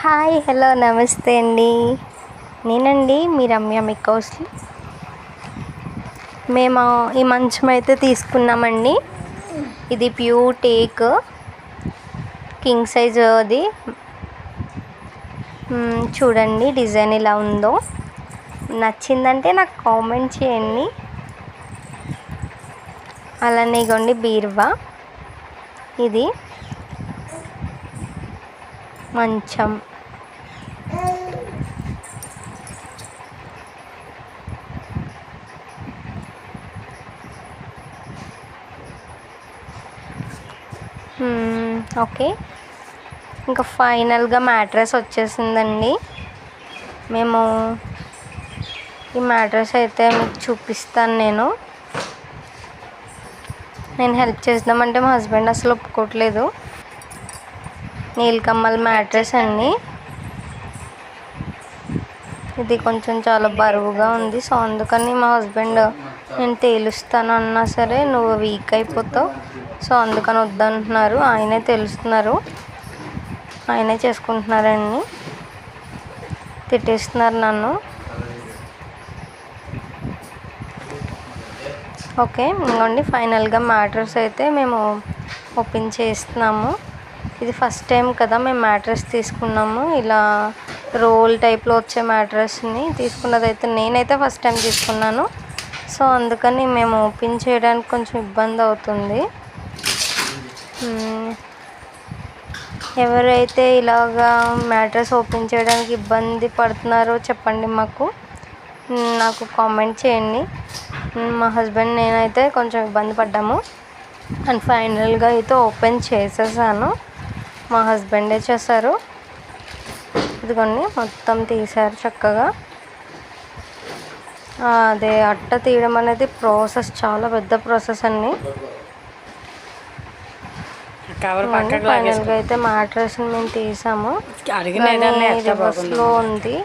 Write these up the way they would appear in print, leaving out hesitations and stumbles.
Hi hello నమస్తే అండి. నేనండి మీ రమ్య మిక్కౌస్లీ. మేము ఈ మంచం అయితే తీసుకున్నామండి. ఇది ప్యూర్ టేక్ కింగ్ సైజ్. అది చూడండి డిజైన్ ఇలా ఉందో. నచ్చిందంటే నాకు కామెంట్ చేయండి. అలానే ఇగోండి బీరువా. ఇది మంచం. ఓకే, ఇంకా ఫైనల్గా మ్యాట్రెస్ వచ్చేసిందండి. మేము ఈ మ్యాట్రెస్ అయితే మీకు చూపిస్తాను. నేను హెల్ప్ చేద్దామంటే మా హస్బెండ్ అసలు ఒప్పుకోవట్లేదు. నీలకమ్మల మ్యాట్రెస్ అండి. ఇది కొంచెం చాలా బరువుగా ఉంది. సో అందుకని మా హస్బెండ్ నేను తేలుస్తాను అన్నా సరే నువ్వు వీక్ అయిపోతావు, సో అందుకని వద్దంటున్నారు. ఆయనే తెలుస్తున్నారు, ఆయనే చేసుకుంటున్నారండి. తిట్టేస్తున్నారు నన్ను. ఓకే, ఇంకోండి ఫైనల్గా మ్యాట్రెస్ అయితే మేము ఓపెన్ చేస్తున్నాము. ఇది ఫస్ట్ టైం కదా మేము మ్యాట్రెస్ తీసుకున్నాము. ఇలా రోల్ టైప్లో వచ్చే మ్యాట్రెస్ని తీసుకున్నదైతే నేనైతే ఫస్ట్ టైం తీసుకున్నాను. సో అందుకని మేము ఓపెన్ చేయడానికి కొంచెం ఇబ్బంది అవుతుంది. ఎవరైతే ఇలాగా మ్యాట్రెస్ ఓపెన్ చేయడానికి ఇబ్బంది పడుతున్నారో చెప్పండి, నాకు కామెంట్ చేయండి. మా హస్బెండ్ నేనైతే కొంచెం ఇబ్బంది పడ్డాము. అండ్ ఫైనల్గా అయితే ఓపెన్ చేసేసాను. మా హస్బెండే చేశారు. ఇదిగోండి మొత్తం తీశారు చక్కగా. అదే అట్ట తీయడం అనేది ప్రాసెస్, చాలా పెద్ద ప్రాసెస్ అండి. ఫైనల్గా అయితే మ్యాట్రెస్ని మేము తీసాము. రివర్స్లో ఉంది.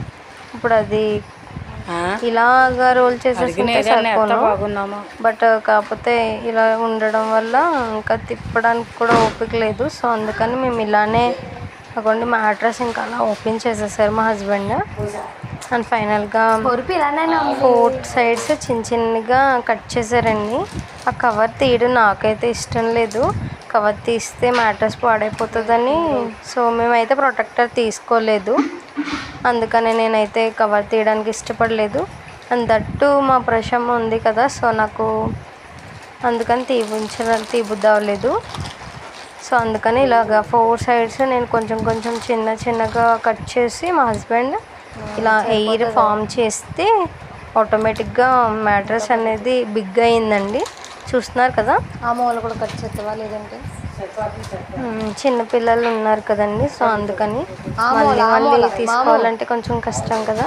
ఇప్పుడు అది ఇలాగా రోల్ చేసేసుకుంటే సరిపోను. బట్ కాకపోతే ఇలా ఉండడం వల్ల ఇంకా తిప్పడానికి కూడా ఓపిక లేదు. సో అందుకని మేము ఇలానే కాకుండా మ్యాట్రెస్ ఇంకా అలా ఓపెన్ చేసేసారు మా హస్బెండ్. అండ్ ఫైనల్గా 4 సైడ్స్ చిన్న చిన్నగా కట్ చేశారండి. ఆ కవర్ తీయడం నాకైతే ఇష్టం లేదు. కవర్ తీస్తే మ్యాట్రెస్ పాడైపోతుందని, సో మేమైతే ప్రొటెక్టర్ తీసుకోలేదు. అందుకని నేనైతే కవర్ తీయడానికి ఇష్టపడలేదు. అండ్ దట్టు మా ప్రశమ్మ ఉంది కదా, సో నాకు అందుకని తీబుద్ధి అవ్వలేదు. సో అందుకని ఇలాగ 4 సైడ్స్ నేను కొంచెం కొంచెం చిన్నగా కట్ చేసి మా హస్బెండ్ ఇలా ఎయిర్ ఫామ్ చేస్తే ఆటోమేటిక్గా మ్యాట్రెస్ అనేది బిగ్ అయిందండి. చూస్తున్నారు కదా. ఆ మూల కూడా కట్ చేస్తావా లేదంటే చిన్నపిల్లలు ఉన్నారు కదండి, సో అందుకని మళ్ళీ తీసుకోవాలంటే కొంచెం కష్టం కదా.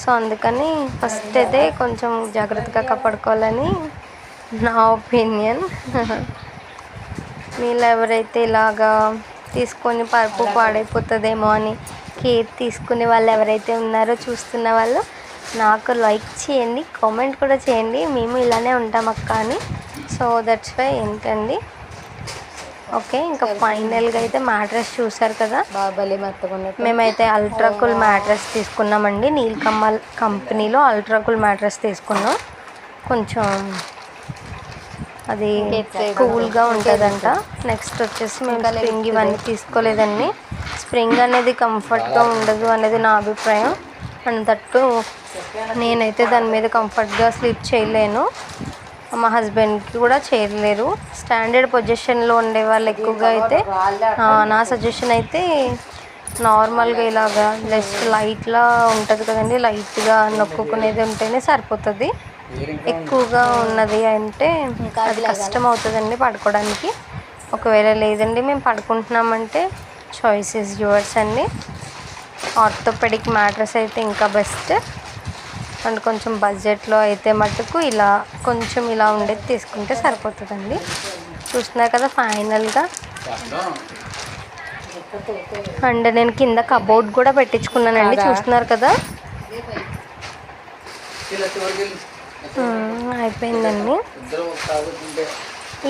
సో అందుకని ఫస్ట్ అయితే కొంచెం జాగ్రత్తగా కాపాడుకోవాలని నా ఒపీనియన్. వీళ్ళు ఎవరైతే ఇలాగా తీసుకొని పరుపు పాడైపోతుందేమో అని కేర్ తీసుకునే వాళ్ళు ఎవరైతే ఉన్నారో చూస్తున్న వాళ్ళు నాకు లైక్ చేయండి, కామెంట్ కూడా చేయండి. మేము ఇలానే ఉంటాం అక్క అని. సో దట్స్ వై ఏంటండి. ఓకే, ఇంకా ఫైనల్గా అయితే మ్యాట్రెస్ చూసారు కదా. మేమైతే అల్ట్రాకూల్ మ్యాట్రెస్ తీసుకున్నామండి. నీలకమ్మల్ కంపెనీలో అల్ట్రాకూల్ మ్యాట్రెస్ తీసుకున్నాం. కొంచెం అది కూల్గా ఉంటుందంట. నెక్స్ట్ వచ్చేసి మేము స్ప్రింగ్ ఇవన్నీ తీసుకోలేదండి. స్ప్రింగ్ అనేది కంఫర్ట్గా ఉండదు అనేది నా అభిప్రాయం. అండ్ దట్టు నేనైతే దాని మీద కంఫర్ట్గా స్లీప్ చేయలేను, మా హస్బెండ్కి కూడా చేయలేరు. స్టాండర్డ్ పొజిషన్లో ఉండే వాళ్ళు ఎక్కువగా అయితే నా సజెషన్ అయితే నార్మల్గా ఇలాగా జస్ట్ లైట్లా ఉంటుంది కదండి, లైట్గా నొక్కునేది ఉంటేనే సరిపోతుంది. ఎక్కువగా ఉన్నది అంటే అది కష్టం అవుతుందండి పడుకోవడానికి. ఒకవేళ లేదండి మేము పడుకుంటున్నామంటే చాయిస్ ఈజ్ యువర్స్ అండి. ఆర్థోపెడిక్ మ్యాట్రెస్ అయితే ఇంకా బెస్ట్. అండ్ కొంచెం బడ్జెట్లో అయితే మటుకు ఇలా కొంచెం ఇలా ఉండేది తీసుకుంటే సరిపోతుందండి. చూస్తున్నారు కదా ఫైనల్గా. అండ్ నేను కింద కబోర్డ్ కూడా పెట్టించుకున్నానండి, చూస్తున్నారు కదా. అయిపోయిందండి.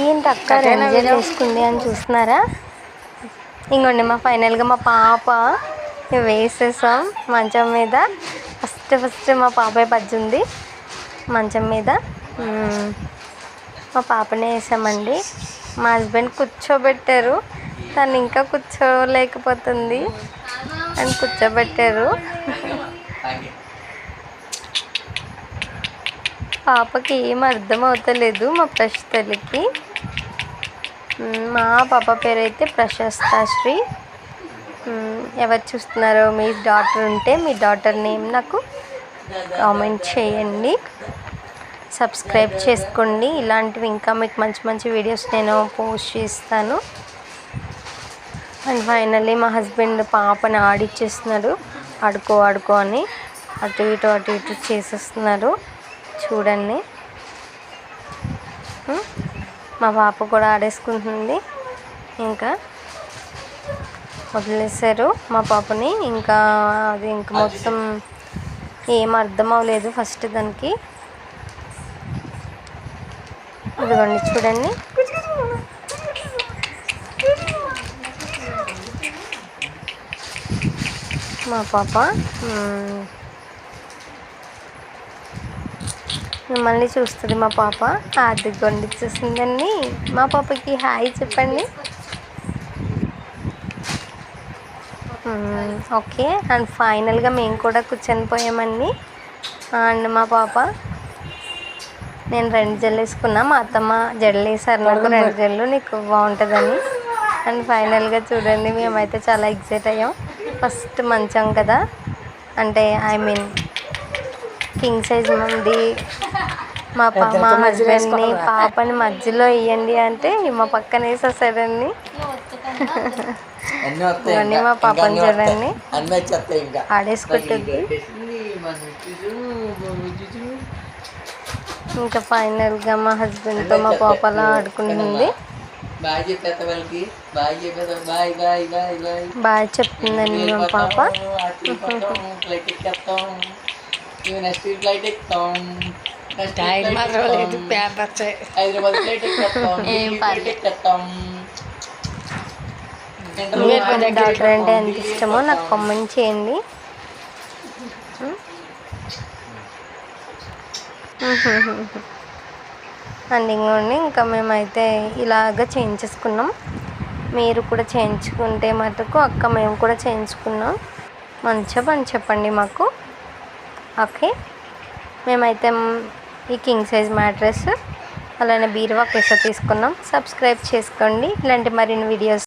ఏంటి అక్క ఎంజాయ్ చేసుకుంది అని చూస్తున్నారా. ఇంకోండి ఫైనల్గా మా పాప వేసేసాం మంచం మీద. ఫస్ట్ మా పాపే పజ్జుంది మంచం మీద. మా పాపనే వేసామండి. మా హస్బెండ్ కూర్చోబెట్టారు, తను ఇంకా కూర్చోలేకపోతుంది అని కూర్చోబెట్టారు. పాపకి ఏం అర్థం అవుతలేదు మా ప్రశ్ తల్లికి. మా పాప పేరు అయితే ప్రశస్తాశ్రీ. ఎవరు చూస్తున్నారో మీ డాటర్ ఉంటే మీ డాటర్ నేమ్ నాకు కామెంట్ చేయండి, సబ్స్క్రైబ్ చేసుకోండి. ఇలాంటివి ఇంకా మీకు మంచి మంచి వీడియోస్ నేను పోస్ట్ చేస్తాను. అండ్ ఫైనల్లీ మా హస్బెండ్ పాపని ఆడిచ్చేస్తున్నాడు. ఆడుకో అని అటు ఇటు చేసేస్తున్నారు. చూడండి, మా పాప కూడా ఆడేసుకుంటుంది. ఇంకా వదిలేశారు మా పాపని. ఇంకా అది ఇంకా మొత్తం ఏం అర్థం అవ్వలేదు ఫస్ట్ దానికి. ఇదిగోండి చూడండి, మా పాప మిమ్మల్ని చూస్తుంది. మా పాప అదిగోండి చూస్తుందండి. మా పాపకి హాయ్ చెప్పండి. ఓకే. అండ్ ఫైనల్గా మేము కూడా కూర్చొని పోయామండి. అండ్ మా పాప, నేను 2 జడలు వేసుకున్నా, మా అత్తమ్మ జడలు వేసారు నాకు 2 జడలు, నీకు బాగుంటుందని. అండ్ ఫైనల్గా చూడండి, మేమైతే చాలా ఎక్సైట్ అయ్యాం. ఫస్ట్ మంచం కదా, అంటే కింగ్ సైజ్ ఉంది. మా హస్బెండ్ని పాపని మధ్యలో వేయండి అంటే మా పక్కన వేసేసాడండి. ఇవన్నీ మా పాపని చూడండి ఆడేసుకుంటుంది. ఇంకా ఫైనల్గా మా హస్బెండ్తో మా పాప అలా ఆడుకుంటుంది. బాయ్ చెప్తుందండి మా పాప. డాక్టర్ అంటే ఎంత ఇష్టమో నాకు కామెంట్ చేయండి. అండ్ ఇంకోండి, ఇంకా మేమైతే ఇలాగ చేయించేసుకున్నాం. మీరు కూడా చేయించుకుంటే మటుకు అక్క మేము కూడా చేయించుకున్నాం మంచిగా అని చెప్పండి మాకు. ఓకే, మేమైతే ఈ కింగ్ సైజ్ మ్యాట్రెస్ అలానే బీరువా కేస తీసుకున్నాం. సబ్స్క్రైబ్ చేసుకోండి ఇలాంటి మరిన్ని వీడియోస్